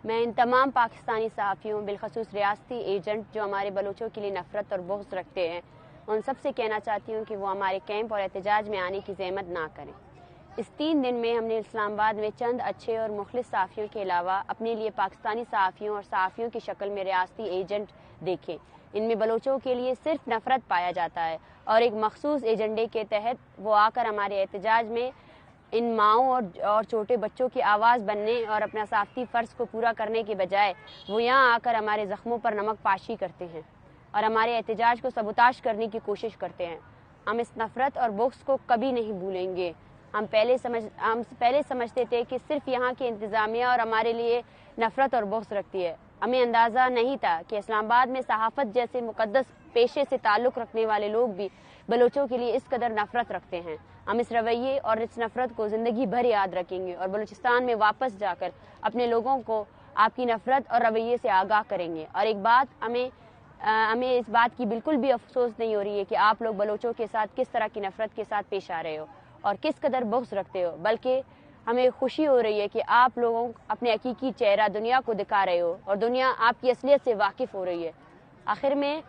मैं इन तमाम पाकिस्तानी सहाफ़ियों बिलखसूस रियासती एजेंट जो हमारे बलोचों के लिए नफ़रत और बुग़्ज़ रखते हैं उन सब से कहना चाहती हूँ कि वो हमारे कैंप और एहतजाज में आने की ज़हमत ना करें। इस 3 दिन में हमने इस्लामाबाद में चंद अच्छे और मुखलिस सहाफ़ियों के अलावा अपने लिए पाकिस्तानी सहाफ़ियों और सहाफ़ियों की शक्ल में रियासती एजेंट देखे। इनमें बलोचों के लिए सिर्फ नफ़रत पाया जाता है और एक मखसूस एजेंडे के तहत वो आकर हमारे एहतजाज में इन माओं और छोटे बच्चों की आवाज़ बनने और अपना सहाफ़ती फ़र्ज़ को पूरा करने के बजाय वो यहाँ आकर हमारे ज़ख्मों पर नमक पाशी करते हैं और हमारे एहतजाज को सबूताश करने की कोशिश करते हैं। हम इस नफ़रत और बुग़्ज़ को कभी नहीं भूलेंगे। हम पहले समझते थे कि सिर्फ यहाँ की इंतज़ामिया और हमारे लिए नफ़रत और बुग़्ज़ रखती है। हमें अंदाज़ा नहीं था कि इस्लामाबाद में सहाफ़त जैसे मुक़द्दस पेशे से ताल्लुक़ रखने वाले लोग भी बलोचों के लिए इस कदर नफ़रत रखते हैं। हम इस रवैये और इस नफ़रत को ज़िंदगी भर याद रखेंगे और बलूचिस्तान में वापस जाकर अपने लोगों को आपकी नफ़रत और रवैये से आगाह करेंगे। और एक बात, हमें इस बात की बिल्कुल भी अफसोस नहीं हो रही है कि आप लोग बलोचों के साथ किस तरह की नफ़रत के साथ पेश आ रहे हो और किस कदर बुग़्ज़ रखते हो, बल्कि हमें खुशी हो रही है कि आप लोगों अपने हकीकी चेहरा दुनिया को दिखा रहे हो और दुनिया आपकी असलियत से वाकिफ़ हो रही है। आखिर में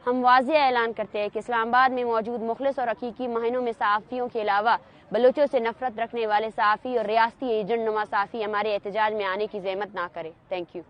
हम वाज़ेह ऐलान करते हैं कि इस्लामाबाद में मौजूद मुखलिस और हकीकी मायनों में सहाफ़ियों के अलावा बलोचों से नफ़रत रखने वाले सहाफ़ी और रियासती एजेंट नुमा सहाफ़ी हमारे एहतजाज में आने की ज़हमत ना करें। Thank you.